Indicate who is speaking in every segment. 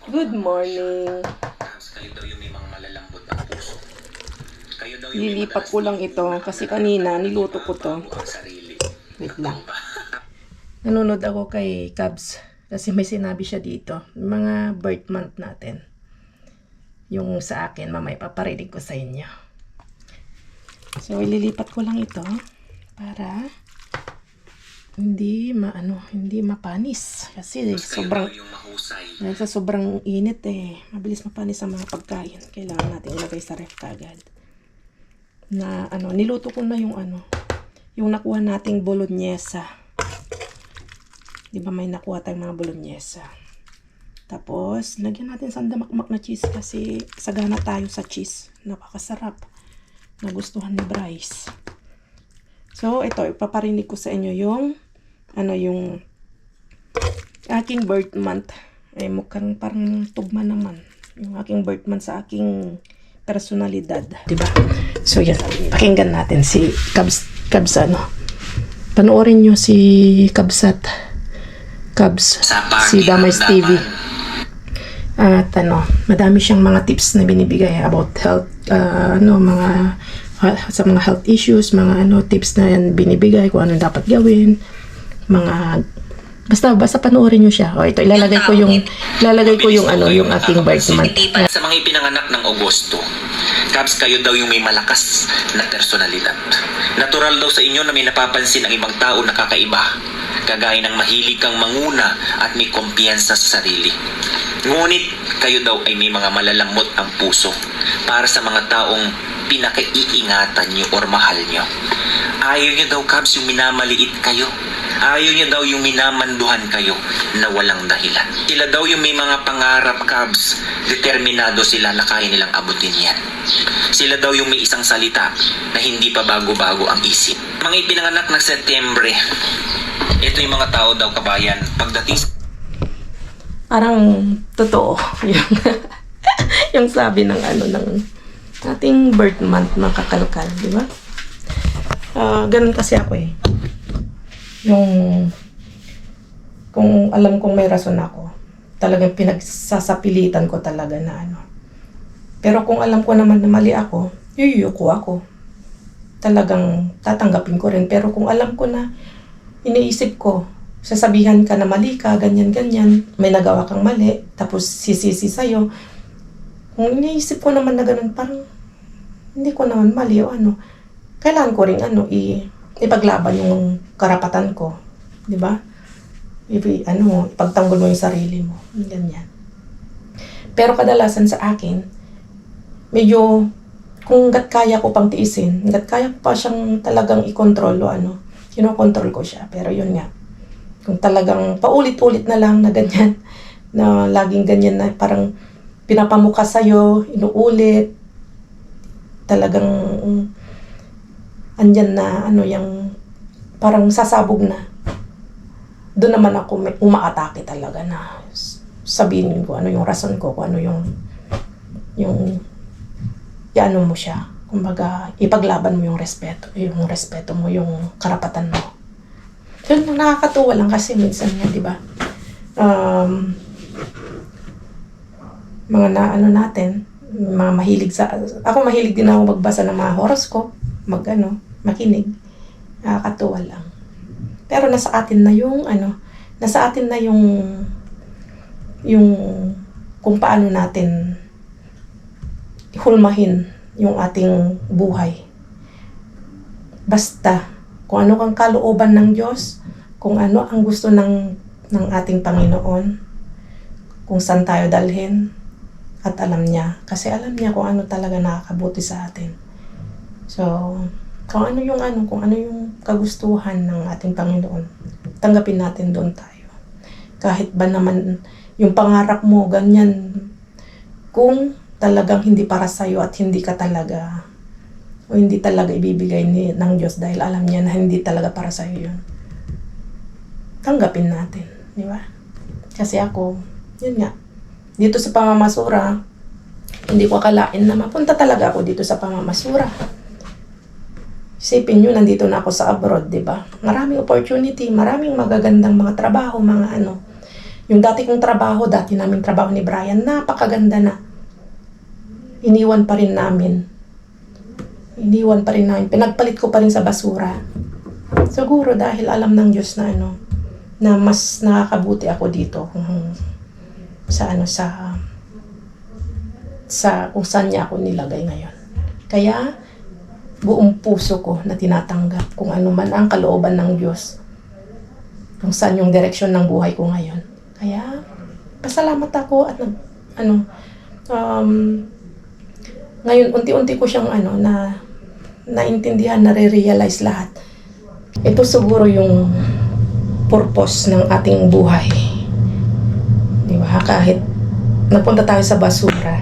Speaker 1: Good morning.
Speaker 2: Kayo daw yung may mga malalambot na puso. Kayo daw yung
Speaker 1: Lilipat ko lang ito kasi kanina niluto ko to.
Speaker 2: ang sarili.
Speaker 1: Wait lang. Nanonood ako kay Cubs kasi may sinabi siya dito. Mga birth month natin. Yung sa akin, mamaya paparinig ko sa inyo. So, ililipat ko lang ito para hindi mapanis. Kasi sobrang dahil sa sobrang init mabilis mapanis ang mga pagkain. Kailangan natin ilagay sa ref kagad. Na niluto ko na yung yung nakuha nating bolognesa. Di ba may nakuha tayong mga bolognesa. Tapos, lagyan natin sandamakmak na cheese kasi sagana tayo sa cheese. Napakasarap. Nagustuhan ni Bryce. So, ito, ipaparinig ko sa inyo yung yung aking birth month. Ay, mukhang parang tugma naman. Yung aking birth month sa aking personalidad. Diba? So, yan. Pakinggan natin si Cubs Panoorin nyo si Cubs, si Damais TV. At madami siyang mga tips na binibigay about health, sa mga health issues, mga tips na yan binibigay, kung ano dapat gawin, basta panoorin niyo siya. O ito, ilalagay ko yung yung ating birth month.
Speaker 2: Sa mga ipinanganak ng Agosto, Cubs, kayo daw yung may malakas na personalidad. Natural daw sa inyo na may napapansin ang ibang tao na kakaiba, kagaya ng mahilig kang manguna at may kumpiyansa sa sarili. Ngunit kayo daw ay may mga malalamot ang puso para sa mga taong pinakaiingatan nyo or mahal nyo. Ayaw nyo daw, Cubs, yung minamaliit kayo. Ayaw nyo daw yung minamanduhan kayo na walang dahilan. Sila daw yung may mga pangarap, Cubs. Determinado sila na kaya nilang abutin yan. Sila daw yung may isang salita na hindi pa bago-bago ang isip. Mga ipinanganak ng Setyembre, ito yung mga tao daw, kabayan, pagdating
Speaker 1: parang totoo yung, yung sabi ng ng ating birth month, mga kakalkal, di ba? Ganun kasi ako yung kung alam kong may rason ako, talagang pinagsasapilitan ko talaga na pero kung alam ko naman na mali ako, yuyuko ako, talagang tatanggapin ko rin. Pero kung alam ko na iniisip ko, sasabihan ka na mali ka, ganyan, may nagawa kang mali, tapos sisisi sa'yo. Kung iniisip ko naman na ganun, parang hindi ko naman mali o kailangan ko rin ipaglaban yung karapatan ko. Di ba? Ipagtanggol mo yung sarili mo. Ganyan. Pero kadalasan sa akin, medyo, kung kaya ko pang tiisin, kaya ko pa siyang talagang i-control o kinokontrol ko siya. Pero yun nga, kung talagang paulit-ulit na lang na ganyan, na laging ganyan na parang pinapamukha sa'yo, inuulit, talagang andyan na yung parang sasabog na. Doon naman ako umaatake talaga na sabihin ko yung rason ko, kung yung mo siya. Kumbaga, ipaglaban mo yung respeto mo, yung karapatan mo. Yun, nakakatuwa lang kasi minsan nga, di ba? Mga natin, mga mahilig ako mahilig din ako magbasa ng mga horoscope, makinig. Nakakatuwa lang. Pero nasa atin na yung kung paano natin hulmahin yung ating buhay. Basta, kung ano kang kalooban ng Diyos, kung ano ang gusto ng ating Panginoon, kung saan tayo dalhin, at alam niya. Kasi alam niya kung ano talaga nakakabuti sa atin. So, kung ano yung kagustuhan ng ating Panginoon, tanggapin natin doon tayo. Kahit ba naman yung pangarap mo, ganyan, kung talagang hindi para sa'yo at hindi ka talaga o hindi talaga ibibigay ng Diyos dahil alam niya na hindi talaga para sa'yo yun, tanggapin natin, di ba? Kasi ako, yun nga, dito sa pamamasura, hindi ko akalain na mapunta talaga ako dito sa pamamasura. Isipin nyo, nandito na ako sa abroad, di ba? Maraming opportunity, maraming magagandang mga trabaho, mga Yung dati kong trabaho, dati namin trabaho ni Brian, napakaganda na. Iniwan pa rin namin. Pinagpalit ko pa rin sa basura. Siguro dahil alam ng Diyos na na mas nakakabuti ako dito sa kung saan niya ako nilagay ngayon. Kaya buong puso ko na tinatanggap kung ano man ang kalooban ng Diyos, kung saan yung direksyon ng buhay ko ngayon. Kaya pasalamat ako at ngayon unti-unti ko siyang naintindihan, nare-realize lahat. Ito siguro yung purpose ng ating buhay. Di ba? Kahit napunta tayo sa basura,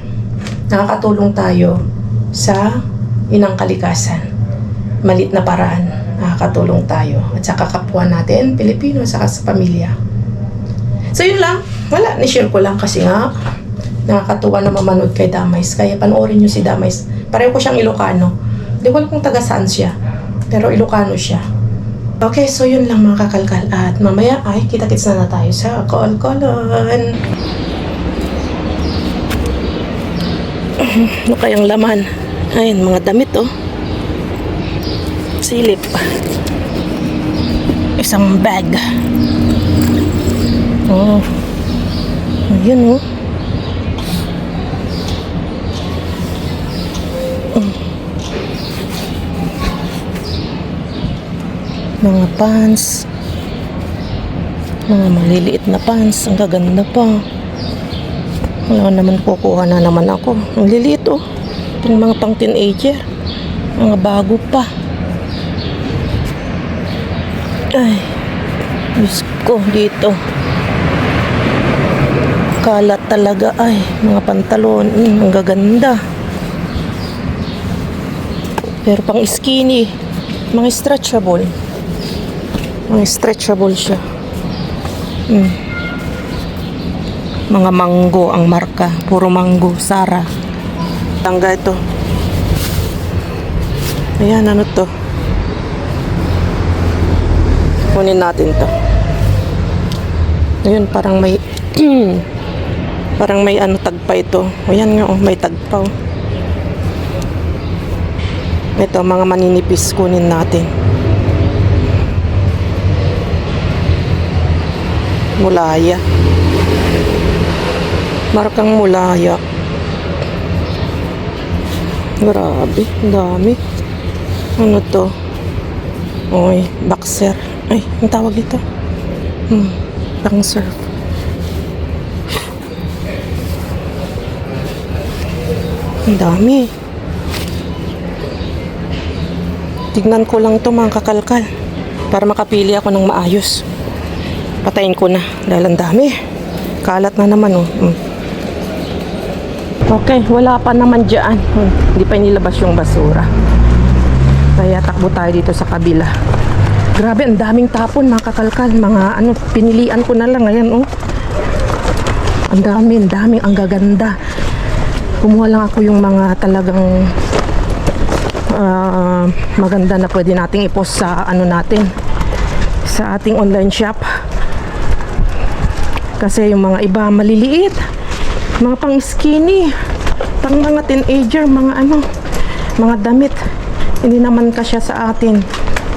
Speaker 1: nakakatulong tayo sa inang kalikasan. Malit na paraan, nakakatulong tayo. At sa kapwa natin, Pilipino, saka sa pamilya. So yun lang. Wala, ni-share ko lang kasi nga nakakatuwa na mamanood kay Damays. Kaya panoorin nyo si Damays. Pareho ko siyang Ilocano. Hindi ko alam kung taga saan siya. Pero Ilocano siya. Okay, so yun lang mga kakalkal. At mamaya ay kita-kits na tayo sa Kolkolon. Ano kayang laman? Ayun, mga damit silip. Isang bag. Ayun mga pants, mga maliliit na pants, ang gaganda pa. Wala naman, kukuha na naman ako. Ang liliit yung mga pang teenager, mga bago pa. Ay, Diyos ko, dito kalat talaga. Ay, mga pantalon, ang gaganda, pero pang skinny, mga stretchable siya. Mga mango ang marka, puro mango, Sara. Tangga ito. Ayan, ano to? Kunin natin to. Ayun, parang may tagpa ito. Ayan nga, may tagpa. Ito, mga maninipis, kunin natin. Mulaya. Markang Mulaya. Grabe, dami. Ano to? Oy, boxer. Ay, ang tawag ito? Pang surf. Ang dami. Tignan ko lang to mga kakalkal para makapili ako ng maayos. Patayin ko na dahil ang dami. Kalat na naman Okay, wala pa naman dyan. Hindi pa inilabas yung basura. Kaya takbo tayo dito sa kabila. Grabe, ang daming tapon mga kakalkal. Mga pinilian ko na lang ngayon Ang dami, ang gaganda. Kumuha lang ako yung mga talagang maganda na pwede nating i-post sa natin, sa ating online shop. Kasi yung mga iba maliliit, mga pang skinny, pang mga teenager, mga damit, hindi naman kasya sa atin.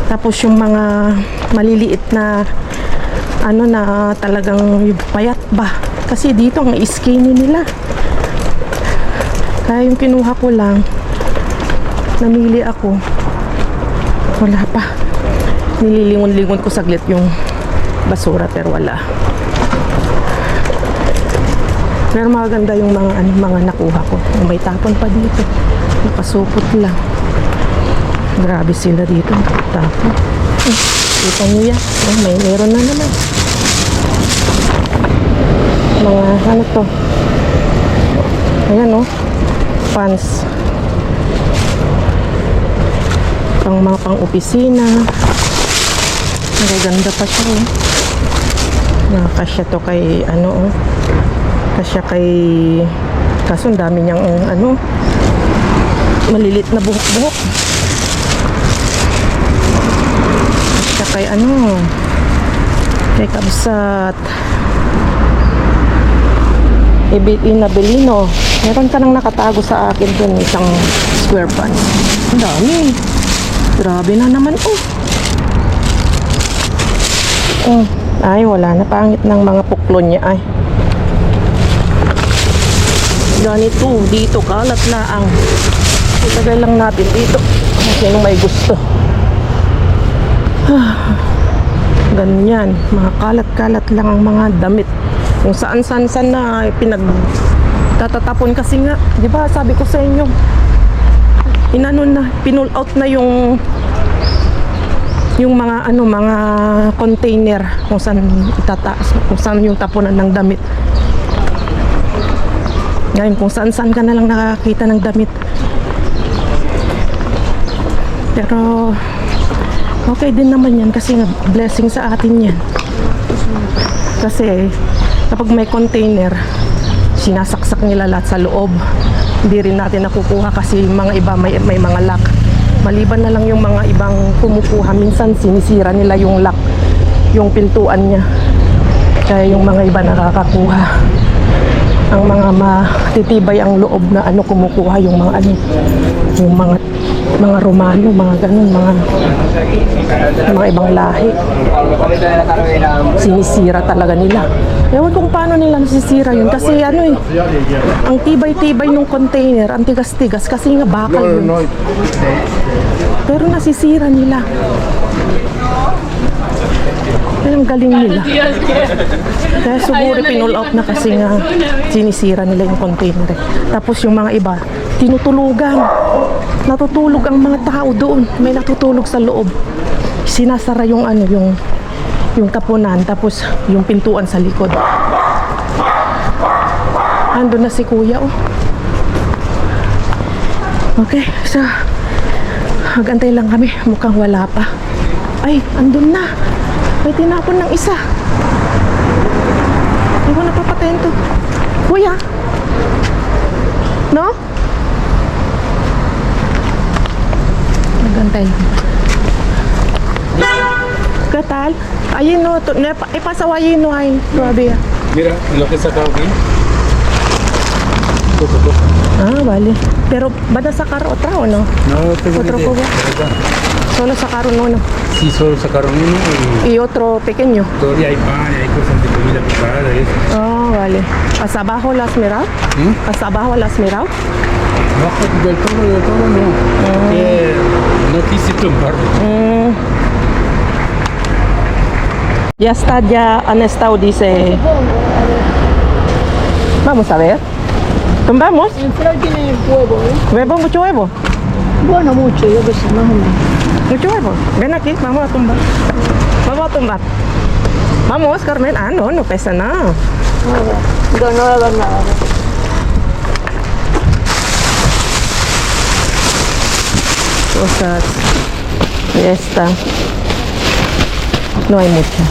Speaker 1: Tapos yung mga maliliit na na talagang payat ba, kasi dito ang skinny nila. Kaya yung kinuha ko lang, namili ako, wala pa. Nililingon-lingon ko saglit yung basura pero wala. Pero maganda yung mga nakuha ko. May tapon pa dito. Nakasupot lang. Grabe sila dito. Tapon. Kita nyo yan. Meron na naman. Mga to. Ayan pants. Mga pang opisina. Magaganda pa siya nakakasya to kay kasya kay, kaso ang dami niyang malilit na buhok-buhok. Kasya kay kay kabsat. Inabili, no? Meron ka nang nakatago sa akin dun, isang square pants. Ang dami. Grabe na naman, oh. Ay, wala na. Pangit ng mga puklo niya, ay. Ganito, dito, kalat laang. Ilagay lang natin dito. Sino may gusto. Ganyan, mga kalat-kalat lang ang mga damit. Kung saan-saan na pinagtatatapon kasi nga, di ba sabi ko sa inyo, pinull out na yung mga mga container kung saan itataas, kung saan yung tapunan ng damit. Ngayon, kung saan-saan ka na lang nakakita ng damit. Pero okay din naman yan kasi nga blessing sa atin yan. Kasi kapag may container, sinasaksak nila lahat sa loob. Hindi rin natin nakukuha kasi mga iba may mga lock. Maliban na lang yung mga ibang kumukuha, minsan sinisira nila yung lock, yung pintuan niya. Kaya yung mga iba nakakakuha. Ang mga matitibay ang loob na kumukuha yung mga yung mga Romano, mga ganun, mga ibang lahi. Sinisira talaga nila. Ewan kung paano nila nasisira yun. Kasi ang tibay-tibay ng container, ang tigas-tigas, kasi nga bakal yun. Pero nasisira nila. Ang galing nila. Kaya siguro pinull out na kasi nga sinisira nila yung container. Tapos yung mga iba, tinutulugan. Natutulog ang mga tao doon. May natutulog sa loob. Sinasara yung yung tapunan, tapos yung pintuan sa likod. Andun na si kuya, oh. Okay, so magantay lang kami. Mukhang wala pa. Ay, andun na. May tinapon ng isa. Hindi ko napapatayin to. Kuya? No? Magantay lang. ¿Qué tal? Allí no, he pasado allí, no hay todavía.
Speaker 3: Mira, lo que saca aquí.
Speaker 1: Ah, vale. Pero, ¿van a sacar otra o no?
Speaker 3: No tengo
Speaker 1: ¿Otro
Speaker 3: ni idea,
Speaker 1: cubo?
Speaker 3: la verdad.
Speaker 1: Solo sacaron uno.
Speaker 3: Sí, solo sacaron uno
Speaker 1: Y otro pequeño.
Speaker 3: y todavía hay pan y hay cosas de comida preparada y eso.
Speaker 1: Ah, vale. ¿Hasta abajo las mirado? ¿Hasta abajo las mirado?
Speaker 3: Bajo del todo no. No quise tomarlo.
Speaker 1: Ya está, ya han estado, dice. Vamos a ver. ¿Tumbamos?
Speaker 4: El fray tiene huevo, ¿eh?
Speaker 1: ¿Huevo? ¿Mucho huevo?
Speaker 4: Bueno, mucho, yo que sé, más o menos.
Speaker 1: Mucho huevo. Ven aquí, vamos a tumbar. Vamos a tumbar. Vamos, Carmen. Ah, no, no pesa nada.
Speaker 4: No, no va a dar nada.
Speaker 1: Cosas. Ya está. No hay mucha.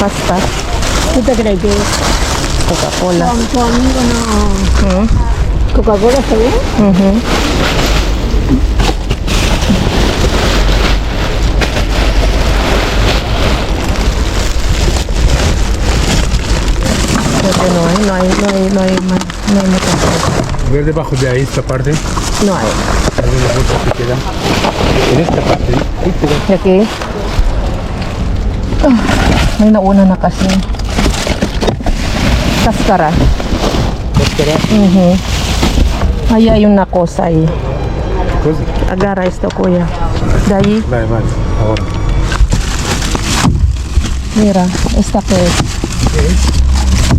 Speaker 1: Pasta,
Speaker 4: ¿Tú te crees que
Speaker 1: Coca-Cola.
Speaker 4: con tu amigo no?
Speaker 1: Mm.
Speaker 4: ¿Coca-Cola está bien?
Speaker 1: Ujú. Porque no hay mucha cosa.
Speaker 3: Ver debajo de ahí esta parte.
Speaker 1: No hay.
Speaker 3: Hay una bolsa que queda. En esta parte.
Speaker 1: Y aquí. May nauna na kasi. Kaskara.
Speaker 3: Cáscara.
Speaker 1: Ahí hay una cosa ahí.
Speaker 3: Cosa.
Speaker 1: Agarra esto, kuya. De ahí,
Speaker 3: Vale, vale. Ahora.
Speaker 1: mira, esta que es.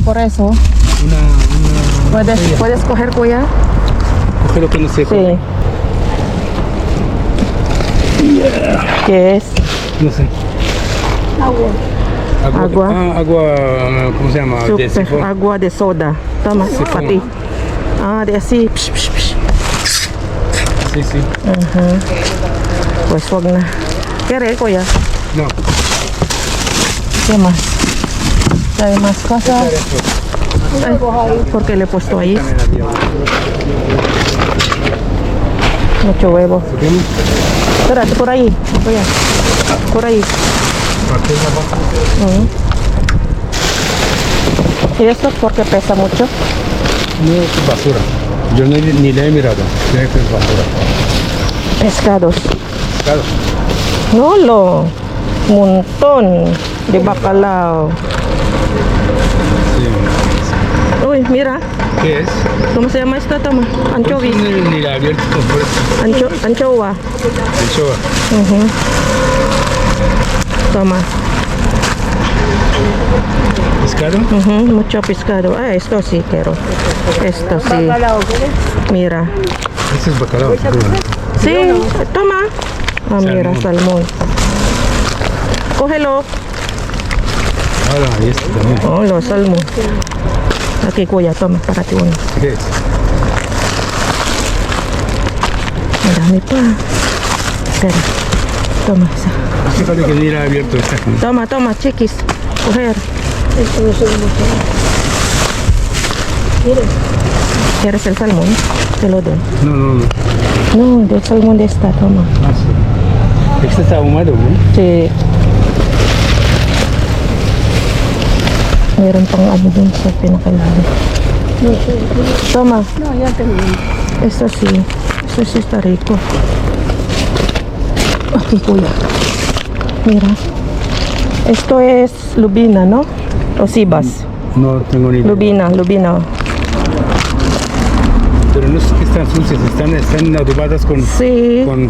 Speaker 1: Por eso,
Speaker 3: Una
Speaker 1: puedes coger, kuya.
Speaker 3: coge lo que no sé.
Speaker 1: Sí. ¿Qué es?
Speaker 3: No sé.
Speaker 4: Agua.
Speaker 1: Agua.
Speaker 3: Agua, ¿cómo se llama? De
Speaker 1: Super,
Speaker 3: sifón.
Speaker 1: agua de soda. Toma, pati. Ah, de así. Psh, psh, psh.
Speaker 3: Sí, sí.
Speaker 1: Pues wag na. ¿Quieres, kuya?
Speaker 3: No.
Speaker 1: ¿Qué más? Hay más cosas. Ay, ¿por qué le he puesto ahí? Mucho huevo. Espérate, por ahí. Voy a- Por ahí.
Speaker 3: Aquí la bolsa.
Speaker 1: Ujú. ¿Y esto porque pesa mucho?
Speaker 3: No, es basura. Yo ni la he mirado. Creo que es basura.
Speaker 1: Pescados.
Speaker 3: Claro.
Speaker 1: No, lo montón de bacalao.
Speaker 3: Sí.
Speaker 1: Uy, mira.
Speaker 3: ¿Qué es?
Speaker 1: ¿Cómo se llama esto? Toma. Anchovies.
Speaker 3: Ni la he abierto por eso.
Speaker 1: Anchoa.
Speaker 3: Anchoa.
Speaker 1: Ujú. Toma.
Speaker 3: ¿Pescado?
Speaker 1: Ujú, mucho pescado. Ah, esto sí quiero. Esto sí. Mira.
Speaker 3: Ese es bacalao, seguro.
Speaker 1: Sí, toma. Ah, mira, salmón. Cógelo.
Speaker 3: Ahora, y este también.
Speaker 1: Oh, los salmón. Aquí, cuya, toma, para ti uno.
Speaker 3: ¿Qué es?
Speaker 1: Marami pa. Espera. Toma isa.
Speaker 3: Fíjate que ni la he abierto esta.
Speaker 1: Toma, chiquis. Coger. ¿Quieres el salmón? Te lo doy.
Speaker 3: No.
Speaker 1: No, del salmón de esta, toma.
Speaker 3: Ah, sí. Este está ahumado, ¿no?
Speaker 1: Sí. Meron pang ano dun sa pinakalalim. Toma.
Speaker 4: No, ya tengo.
Speaker 1: Esto sí está rico. Aquí, kuya. Mira. Esto es lubina, ¿no? O sibas.
Speaker 3: No tengo ni idea.
Speaker 1: Lubina.
Speaker 3: Pero no es que están sucias, están adobadas con...
Speaker 1: Sí.
Speaker 3: Con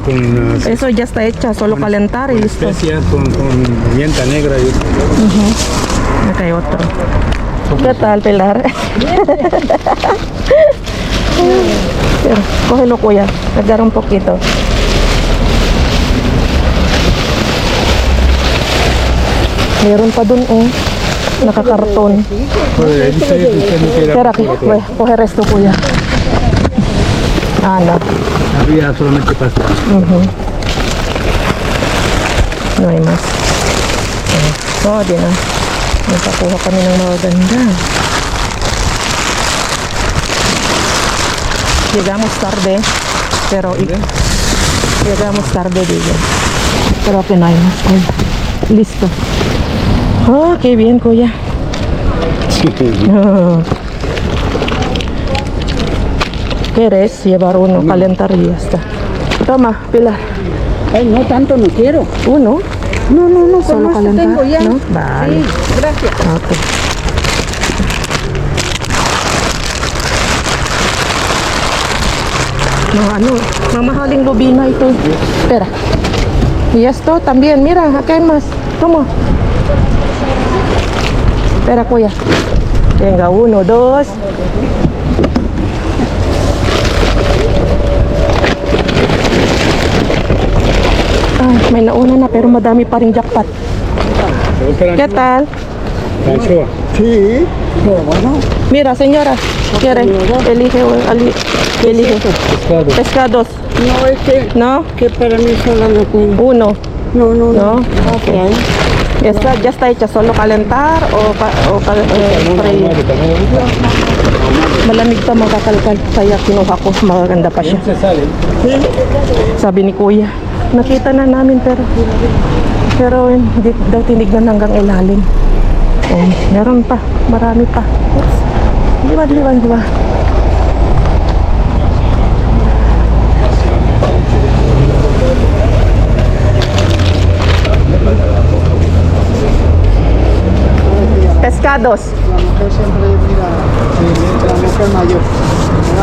Speaker 1: Eso ya está hecha, solo calentar y listo.
Speaker 3: especias, con pimienta negra y eso.
Speaker 1: Acá hay otro. ¿Qué tal, Pilar? Pero, cógelo, kuya. Agarra un poquito. Meron pa dun, nakakarton.
Speaker 3: Joder, dice que
Speaker 1: Tira, coge resto, kuya. Ano?
Speaker 3: había solamente pasta.
Speaker 1: No hay más. Oh, di na. Nakakuha kami ng mga ganda. Llegamos tarde, pero llegamos tarde, digo. Pero que no hay más. Listo. Oh, qué bien, kuya. ¿Quieres llevar uno? Calentar y ya está. Toma, Pilar.
Speaker 4: Ay, no tanto no quiero.
Speaker 1: Uno.
Speaker 4: No,
Speaker 1: Solo
Speaker 4: con esto
Speaker 1: calentar,
Speaker 4: tengo ya.
Speaker 1: ¿no? Vale.
Speaker 4: Sí, gracias.
Speaker 1: Okay. No, mamahaling lubina ito. Espera. Y esto también, mira, acá hay más. Toma. Espera, kuya. Venga, 1, 2. Ay, may nauna na pero madami pa rin jackpot. ¿Qué tal?
Speaker 3: Anchoa.
Speaker 4: Sí, pero bueno.
Speaker 1: Mira, señora, ¿quiere? Elige.
Speaker 3: Pescado.
Speaker 1: Pescados,
Speaker 4: No, es que,
Speaker 1: ¿no?
Speaker 4: que para mí sola no tengo.
Speaker 1: Uno,
Speaker 4: No.
Speaker 1: ¿no?
Speaker 4: Okay.
Speaker 1: Ya está hecha, solo calentar o freír. Malamig pa makakalkal, kaya kinuha ko, magaganda pa siya.
Speaker 3: Se sale.
Speaker 1: Sabi ni kuya, nakita na namin pero hindi daw tinignan hanggang ilalim. Oh, meron pa, marami pa. Oops. Di ba? Pescados.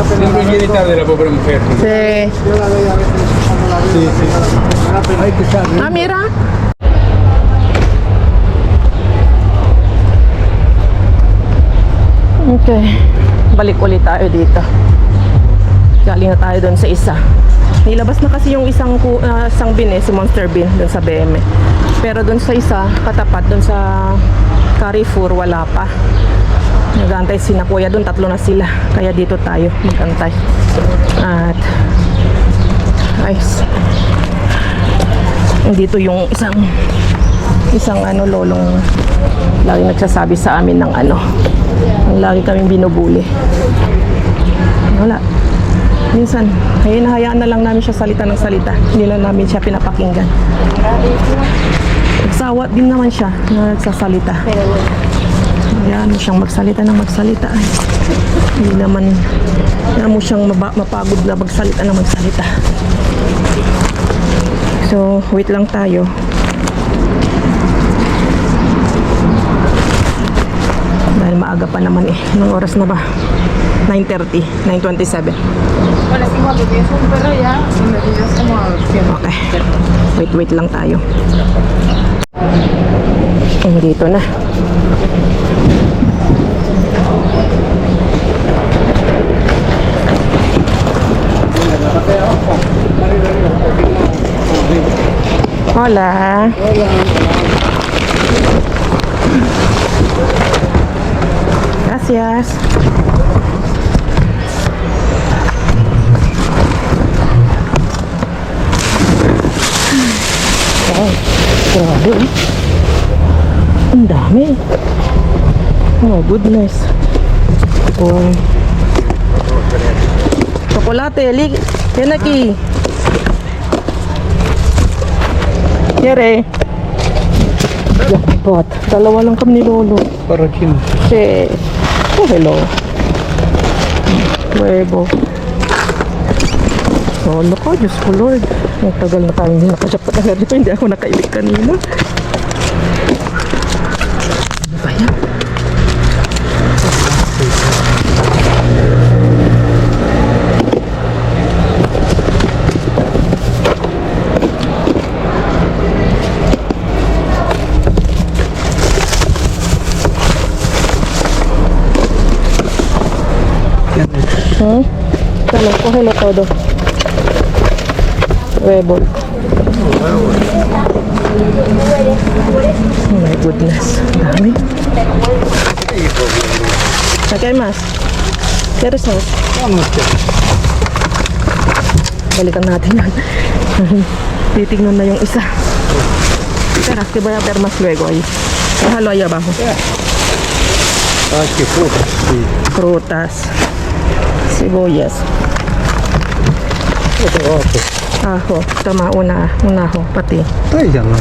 Speaker 3: Siempre viene tarde la pobre mujer.
Speaker 1: Sí.
Speaker 3: Hay que saber.
Speaker 1: Ah, mira. Okay. Balik ulit tayo dito. Galing na tayo doon sa isa. Nilabas na kasi yung isang bin si Monster Bean doon sa BM. Pero doon sa isa, katapat doon sa Carrefour, wala pa. Nag-aantay si na kuya doon, 3 na sila. Kaya dito tayo mag-antay. At ayos. Dito yung isang lolong lagi nagsasabi sa amin ng ang lagi kaming binubuli. Wala. Minsan, hayaan na lang namin siya salita ng salita. Hindi na namin siya pinapakinggan. Nagsawa din naman siya na nagsasalita. Hayaan mo siyang magsalita ng magsalita. Ay, hindi naman, hayaan mo siyang mapagod na magsalita ng magsalita. So, wait lang tayo. Dahil maaga pa naman eh. Anong oras na ba? 9:30, 9:27. Okay. Wait lang tayo. Dito na. Hola. Gracias. Oh, grabe. Ang dami. Oh, goodness. Oh. Chocolate, yan aquí. Yere. Jackpot. Dalawa lang kami ni Lolo.
Speaker 3: Para kin.
Speaker 1: Sí. Oh, hello. Huevo. Lolo ko, Diyos ko Lord. Ang tagal na tayo hindi nakajapat na dito. Hindi ako nakailig kanina. Ano ba yan? Tama, cógelo todo. Huevo. Oh my goodness. Dami. Aquí hay más. ¿Quieres más? Balikan natin yan. Titignan na yung isa. Tara, que voy a ver más luego ahí. Déjalo ahí abajo.
Speaker 3: Ah, qué fruta. Sí.
Speaker 1: Frutas. Sibuyas.
Speaker 3: Otro ajo.
Speaker 1: Ajo. Tama, una ajo pati.
Speaker 3: Ay, ya no.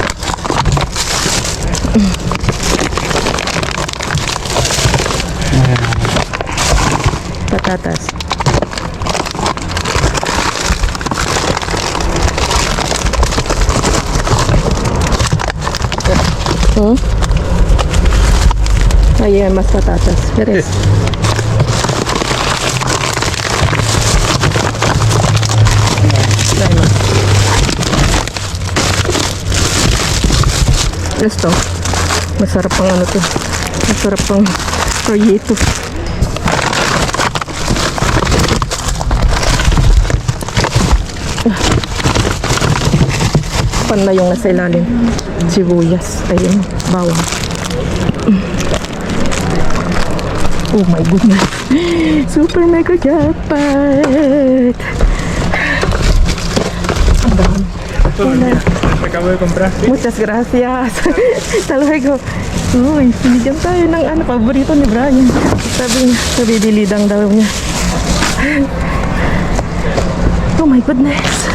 Speaker 1: Patatas. Ahí hay más patatas. ¿Quieres? Dale más. Esto. Masarap pang ano to. Masarap pang rollito. Pan na yung nasa ilalim. Sibuyas. Ayun. Bawang. Oh my goodness. Super mega jackpot. Ang dami. Hola.
Speaker 3: Acabo de comprar.
Speaker 1: Muchas gracias. Hasta luego. Uy, binigyan tayo ng ano, paborito ni Brian. Sabi niya, sa bibili daw niya. Oh my goodness.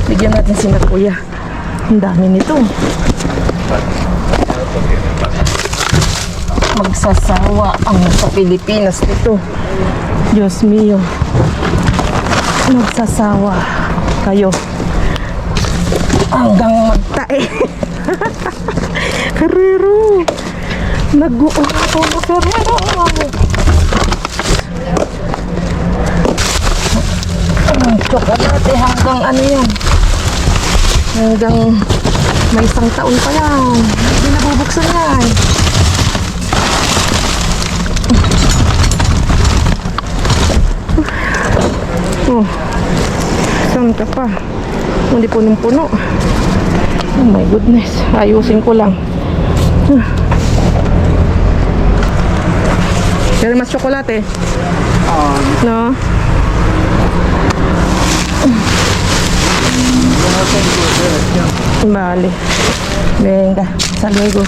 Speaker 1: Bigyan natin si na kuya. Ang dami nito. Magsasawa ang sa Pilipinas nito. Diyos mio. Magsasawa kayo hanggang magtae. Ferrero. Nag-uuna ako na Ferrero. Chocolate hanggang ano yan. Hanggang may isang taon pa yan. Hindi nabubuksan yan. Oh, saan ka pa? Hindi punong-puno. Oh my goodness. Ayusin ko lang. Pero mas chocolate. No? Vale. Venga, hasta luego.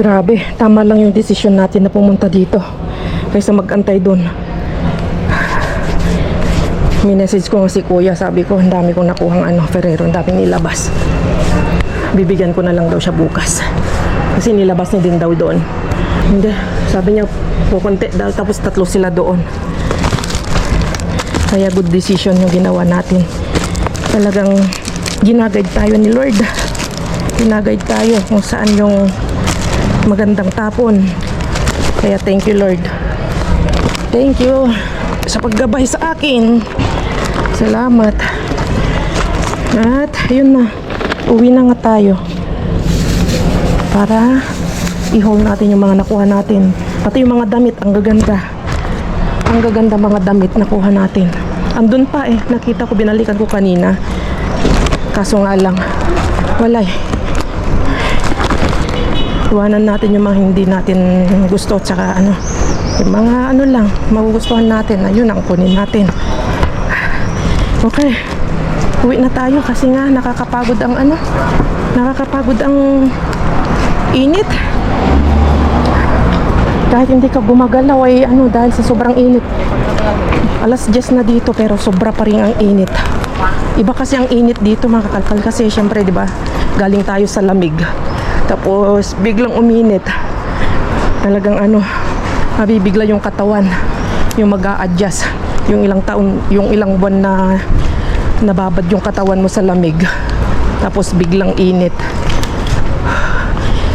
Speaker 1: Grabe, tama lang yung desisyon natin na pumunta dito kaysa mag-antay doon. Minessage ko nga si kuya, sabi ko ang dami kong nakuhang Ferrero, ang daming nilabas. Bibigyan ko na lang daw siya bukas kasi nilabas niya din daw doon. Hindi, sabi niya pupunti daw, tapos 3 sila doon. Kaya good decision yung ginawa natin. Talagang ginaguide tayo ni Lord, ginaguide tayo kung saan yung magandang tapon. Kaya thank you, Lord. Thank you sa paggabay sa akin. Salamat. At yun na, uwi na nga tayo para i-haul natin yung mga nakuha natin. Pati yung mga damit, ang gaganda. Ang gaganda mga damit nakuha natin. Andun pa eh, nakita ko, binalikan ko kanina. Kaso nga lang, wala eh. Iwanan natin yung mga hindi natin gusto, tsaka yung mga lang, magugustuhan natin. Ayun ang kunin natin. Okay, uwi na tayo kasi nga nakakapagod ang nakakapagod ang init. Kahit hindi ka gumagalaw ay dahil sa sobrang init. Alas 10 na dito pero sobra pa rin ang init. Iba kasi ang init dito mga kakalkal kasi syempre 'di ba? Galing tayo sa lamig. Tapos biglang uminit. Talagang mabibigla yung katawan. Yung mag-a-adjust. Yung ilang taon, yung ilang buwan na nababad yung katawan mo sa lamig. Tapos biglang init.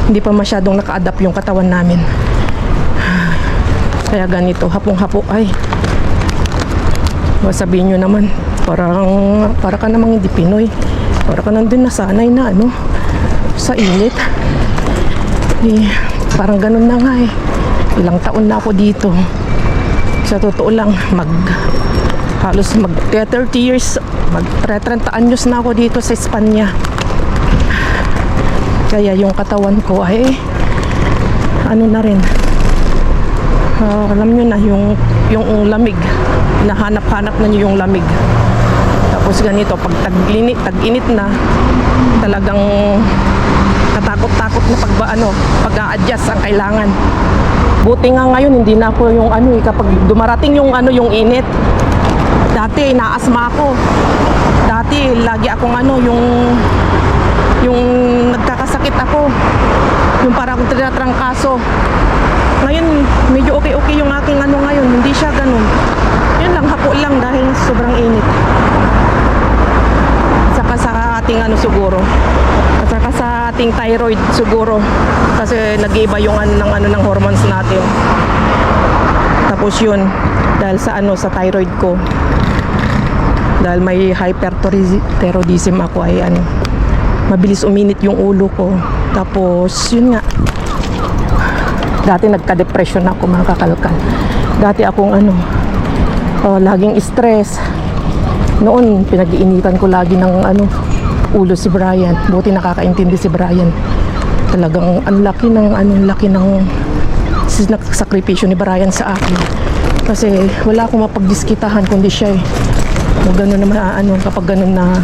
Speaker 1: Hindi pa masyadong naka-adapt yung katawan namin. Kaya ganito, hapong-hapo ay. Sabihin nyo naman, para ka namang hindi Pinoy. Para ka nandun nasanay na sa init. Parang ganun na nga eh. Ilang taon na ako dito. Sa totoo lang, halos 30 years, 30 anyos na ako dito sa Espanya. Kaya yung katawan ko ay na rin. Alam nyo na yung lamig, nahanap-hanap na nyo yung lamig. Tapos ganito, pag tag-init na, talagang katakot-takot na pag-a-adjust ang kailangan. Buti nga ngayon hindi na ako yung kapag dumarating yung yung init. Dati naasma ako. Dati lagi akong yung nagkakasakit ako. Yung parang akong tinatrangkaso. Ngayon medyo okay yung aking ngayon, hindi siya ganun. Yun lang, hapo lang dahil sobrang init. Saka sa ating siguro. At saka sa ating thyroid siguro. Kasi nag-iiba yung ng hormones natin. Tapos yun, dahil sa sa thyroid ko. Dahil may hyperthyroidism ako ay mabilis uminit yung ulo ko. Tapos yun nga, dati nagka-depression ako mga kakalkal. Dati akong laging stress. Noon pinag-iinitan ko lagi ng ulo si Brian. Buti nakakaintindi si Brian. Talagang ang laki ng sakripisyo ni Brian sa akin. Kasi wala akong mapagdiskitahan kundi siya eh. Gano'n naman kapag gano'n na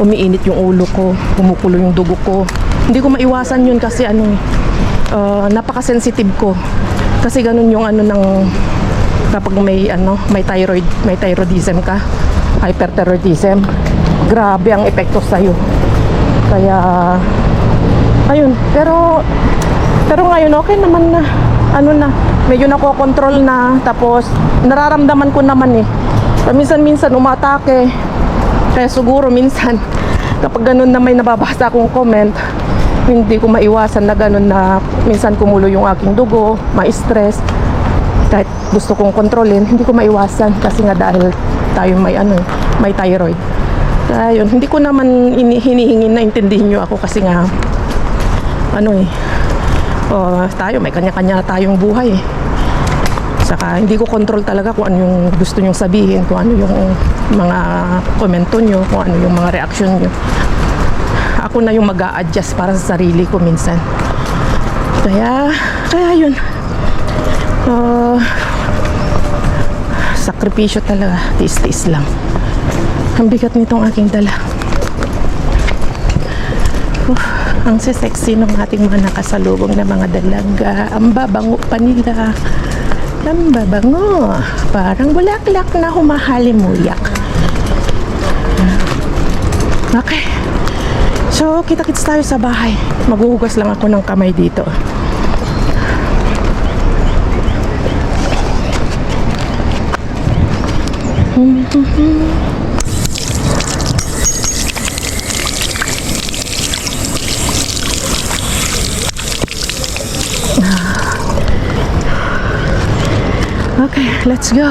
Speaker 1: umiinit yung ulo ko, kumukulo yung dugo ko. Hindi ko maiwasan yun kasi napaka-sensitive ko. Kasi gano'n yung ng kapag may thyroidism ka, hyperthyroidism, grabe ang epekto sa'yo. Kaya ayun, pero ngayon okay naman na medyo nakokontrol na. Tapos nararamdaman ko naman minsan umatake. Kaya siguro minsan kapag ganun na may nababasa akong comment, hindi ko maiwasan na ganun na minsan kumulo yung aking dugo, ma-stress. Kahit gusto kong kontrolin, hindi ko maiwasan kasi nga dahil tayo may thyroid. Kaya yun, hindi ko naman hinihingin na intindihin nyo ako kasi nga tayo may kanya-kanya tayong buhay eh. Saka hindi ko control talaga kung ano yung gusto nyong sabihin, kung ano yung mga komento nyo, kung ano yung mga reaction nyo. Ako na yung mag-a-adjust para sa sarili ko minsan. Kaya yun. Sakripisyo talaga, tiis-tiis lang. Ang bigat nitong aking dala. ang sexy ng ating mga nakasalubong na mga dalaga. Ang babango pa nila. Ang babango. Parang bulaklak na humahalimuyak. Okay. So, kita-kits tayo sa bahay. Maghuhugas lang ako ng kamay dito. Okay, let's go.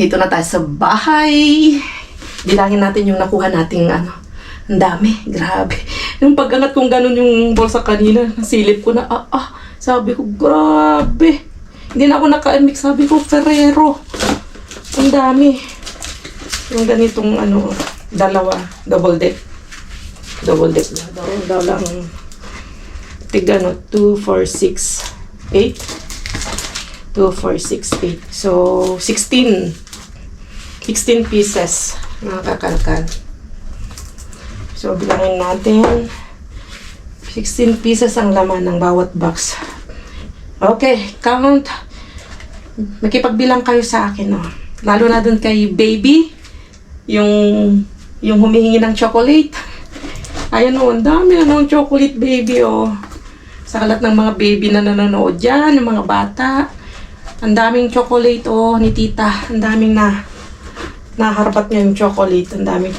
Speaker 1: Dito na tayo sa bahay. Bilangin natin yung nakuha nating ano. Ang dami. Grabe. Yung pag-angat kong ganun yung bolsa kanina, nasilip ko na, sabi ko, grabe. Hindi na ako naka-mix. Sabi ko, Ferrero. Ang dami. Yung ganitong ano, dalawa. Double deck. Double deck. Daw lang. Tiga no, 2, 4, 6, 8. 2, 4, 6, 8. So, 16 pieces mga kakalkal. So, bilangin natin. 16 pieces ang laman ng bawat box. Okay, count. Makipagbilang kayo sa akin, oh. Lalo na dun kay baby. Yung humihingi ng chocolate. Ayan, oh, ang dami ng chocolate baby, oh. Sa kalat ng mga baby na nanonood dyan, yung mga bata. Ang daming chocolate, oh, ni tita. Ang daming naharbat niya yung chocolate. Ang daming.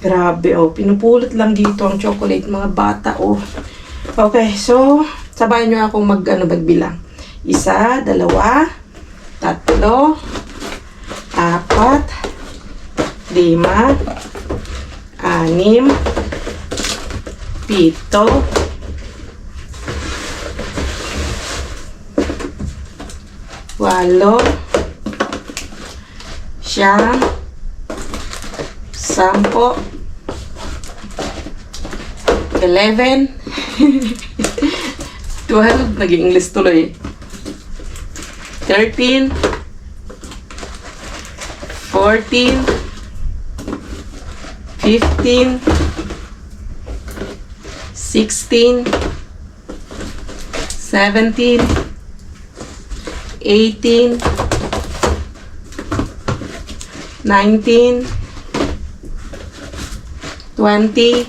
Speaker 1: Grabe, oh. Pinupulot lang dito ang chocolate, mga bata, oh. Okay, so, sabayan nyo akong magbilang. 1, 2, 3, 4, 5, 6, 7, 8, 9, 10, 11, 12, nag-English tuloy. 13, 14, 15, 16, 17, 18, 19, 20,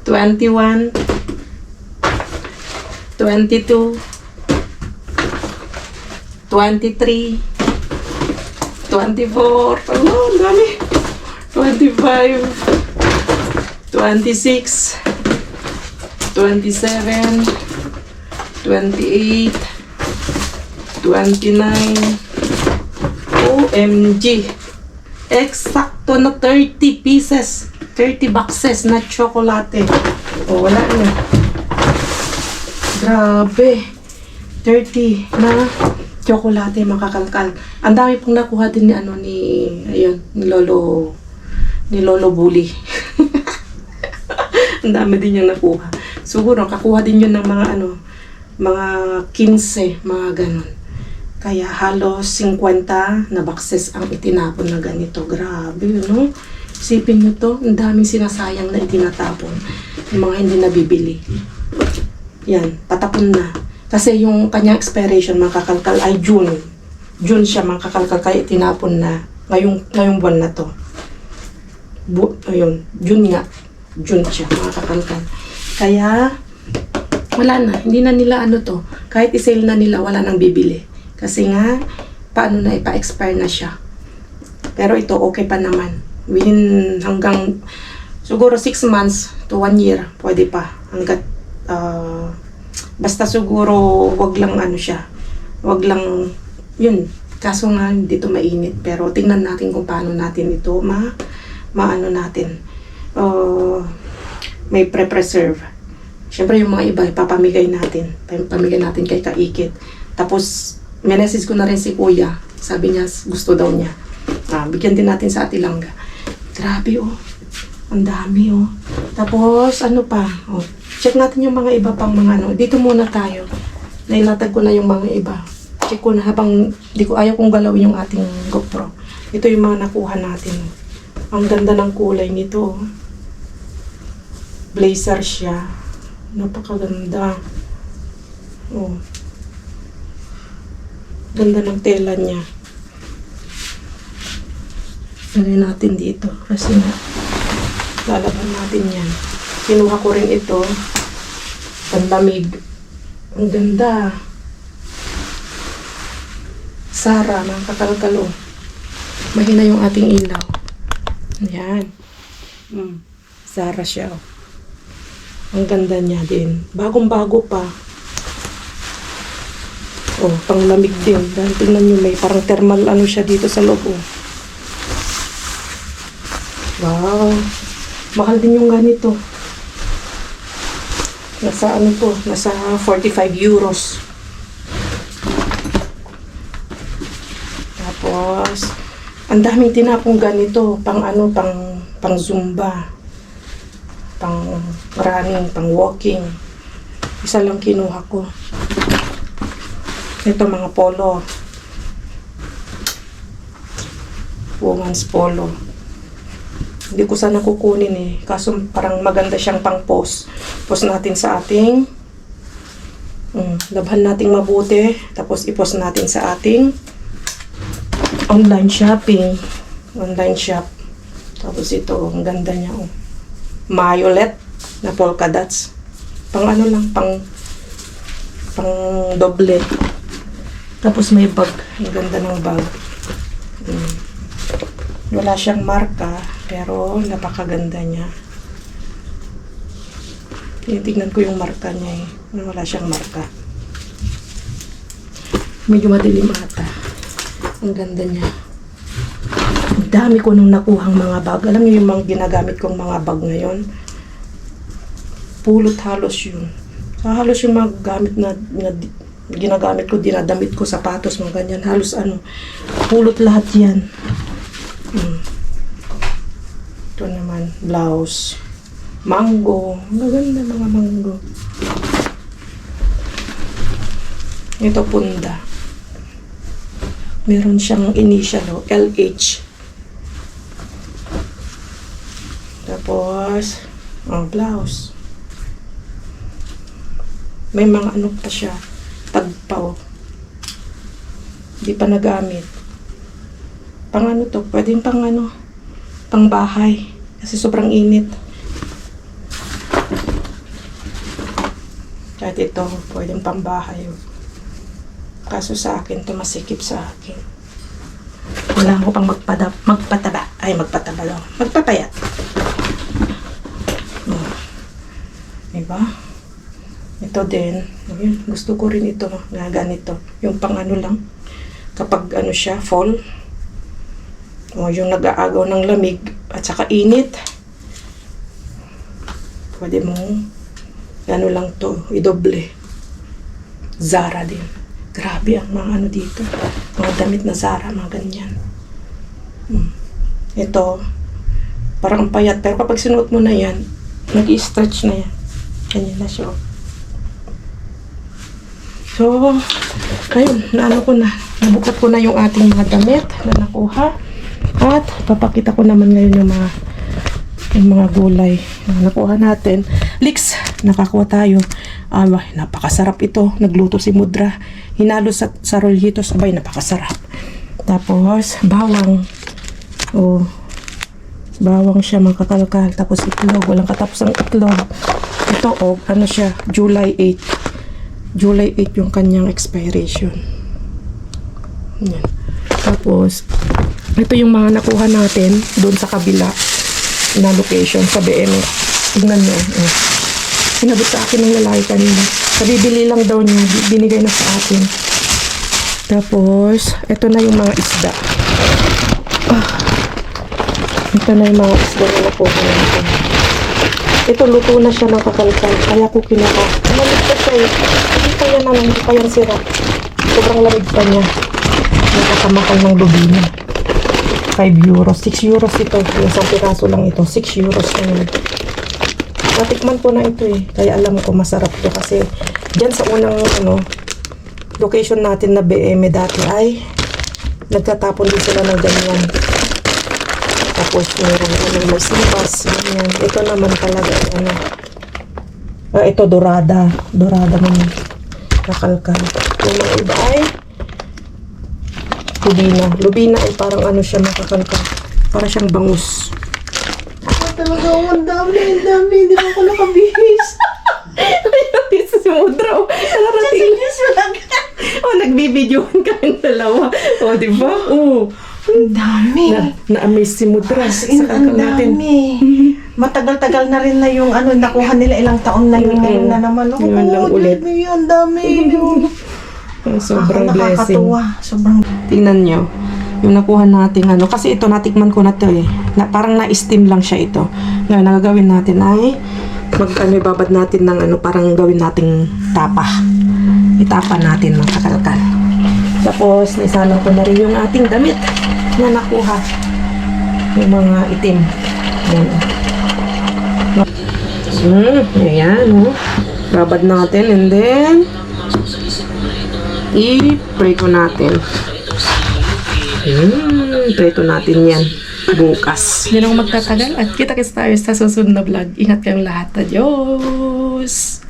Speaker 1: 21, 22, 23, 24, ang dami, 25, 26, 27, 28, 29, OMG! Eksakto na 30 pieces, 30 boxes na tsokolate. O, wala na. Grabe. 30 na tsokolate, makakalkal. Ang dami pong nakuha din ni Lolo Bully. Ang dami din yung nakuha. Siguro, kakuha din yun ng mga 15, mga ganon. Kaya halos 50 na boxes ang itinapon na ganito. Grabe, no? Isipin nyo to, ang daming sinasayang na itinatapon. Yung mga hindi nabibili. Yan, patapon na. Kasi yung kanyang expiration, mga kakalkal, ay June. June siya, mga kakalkal, kaya itinapon na ngayong buwan na to. Ayun, June nga. June siya, mga kakalkal. Kaya, wala na. Hindi na nila to. Kahit isale na nila, wala nang bibili. Kasi nga, paano na ipa-expire na siya. Pero ito, okay pa naman. Within hanggang, siguro 6 months to 1 year, pwede pa. Hanggat Basta siguro, wag lang ano siya. Wag lang, yun. Kaso nga, dito mainit. Pero tingnan natin kung paano natin ito maano natin. May pre-preserve. Siyempre yung mga iba, papamigay natin. Pamigay natin kay Kaikit. Tapos, message ko na rin si Kuya. Sabi niya, gusto daw niya. Bigyan din natin sa Ate Langga. Grabe oh. Ang dami oh. Tapos, ano pa? Oh, check natin yung mga iba pang mga ano. Dito muna tayo. Nailatag ko na yung mga iba. Check ko na habang ayaw kong galawin yung ating GoPro. Ito yung mga nakuha natin. Ang ganda ng kulay nito. Blazer siya. Napakaganda. Oh. Ganda ng tela niya. Lagay natin dito. Kasi lalaban natin yan. Kinuha ko rin ito. Panlamig. Ang ganda. Sara, mga kakalkalo. Mahina yung ating ilaw. Ayan. Sara siya. Oh. Ang ganda niya din. Bagong-bago pa. Oh, panglamig din. Dahil tingnan nyo, may parang thermal ano siya dito sa loob. Oh. Wow. Mahal din yung ganito. Nasa ano to? Nasa 45 euros. Tapos, ang daming tinapong ganito. Pang ano, pang zumba. Pang running, pang walking. Isa lang kinuha ko. Ito mga polo. Woman's polo. Hindi ko sana kukunin eh. Kaso parang maganda siyang pang post. Post natin sa ating labhan nating mabuti. Tapos i-post natin sa ating online shopping. Online shop. Tapos ito, ang ganda niya. Oh. Violet na polka dots. Pang ano lang, pang doble. Tapos may bag. Ang ganda ng bag. Wala siyang marka, pero napakaganda niya. Tingnan ko yung marka niya eh. Wala siyang marka. Medyo madilim ata. Ang ganda niya. Ang dami ko nung nakuhang mga bag. Alam niyo yung mga ginagamit kong mga bag ngayon? Pulot halos yun. Halos yung mga gamit na ginagamit ko, dinadamit ko, sapatos, mga ganyan. Halos ano, pulot lahat yan. Ito naman, blouse. Mango. Maganda mga mango. Ito punda. Meron siyang initial, oh, LH. Tapos, blouse. May mga ano pa siya. Tagpaw. Hindi pa nagamit. Pang ano to? Pwedeng pang ano? Pang bahay. Kasi sobrang init. Kahit ito, pwedeng pang bahay. Kaso sa akin, to masikip sa akin. Wala ko pang magpataba. Magpapayat. Diba? Ito din. Ayun, gusto ko rin ito. Nga ganito. Yung pang ano lang. Kapag ano siya, fall. Yung nag-aagaw ng lamig at saka init. Pwede mong ano lang to, idoble. Zara din. Grabe ang mga ano dito. Mga damit na Zara, mga ganyan. Ito, parang payat. Pero kapag sinuot mo na yan, nag-i-stretch na yan. Ganyan na siya. So, ayun, nabukat ko na yung ating mga damit na nakuha. At papakita ko naman ngayon yung mga gulay na nakuha natin. Leeks, nakakuha tayo. Napakasarap ito. Nagluto si Mudra. Hinalo sa rollitos. Abay, napakasarap. Tapos, bawang. Bawang siya, mga kakalkal. Tapos itlog. Walang katapos ang itlog. Ito, ano siya, July 8. July 8 yung kanyang expiration. Yan. Tapos, ito yung mga nakuha natin doon sa kabila na location sa BM. Tingnan nyo. Sinabi sa akin ng lalaki kanina. Kabibili lang daw niya. Binigay na sa akin. Tapos, ito na yung mga isda. Ito na yung mga isda na nakuha natin. Ito, luto na siya ng kakalkal. Kaya ko kinuha. Malamig pa siya eh. Hindi pa yan hindi pa yan sira. Sobrang lamig pa niya. Nakakamakal ng lubina. 5 euros. 6 euros ito. Yung isang piraso lang ito. 6 euros na yun. Natikman ko na ito eh. Kaya alam ko masarap to kasi dyan sa unang location natin na BM dati ay nagtatapon din sila ng ganyan. Tapos meron may sipas. Ganyan. Ito naman talaga ito dorada. Dorada man nakalkal. Yung mga iba ay lubina. Lubina ay parang siya makakalkal. Para siyang bangus.
Speaker 5: Talaga, ang dami. Hindi na ako nakabihis.
Speaker 1: Si Mudra, nakarating. Nagbibidyoan kami dalawa. Diba?
Speaker 5: Ang dami.
Speaker 1: Na-amaze si Mudra sa
Speaker 5: Ang
Speaker 1: kakal natin.
Speaker 5: dami. Matagal-tagal na rin na yung nakuha nila, ilang taon na yun ngayon na naman.
Speaker 1: Ngayon lang ulit.
Speaker 5: Ang dami.
Speaker 1: Sobrang blessing.
Speaker 5: Nakakatuwa. Sobrang.
Speaker 1: Tingnan nyo. Yung nakuha natin kasi ito natikman ko na to eh. Parang na-steam lang siya ito. Ngayon, nagagawin natin ay ibabad natin ng parang gawin nating tapa. Itapa natin ng kakalkal. Tapos, naisalong ko na rin yung ating damit na nakuha. Yung mga itim. Ayan, babad natin and then i-pray ko natin. Preto natin yan bukas. Hindi na ako magtatagal at kita-kits tayo sa susunod na vlog. Ingat kayong lahat. Adios!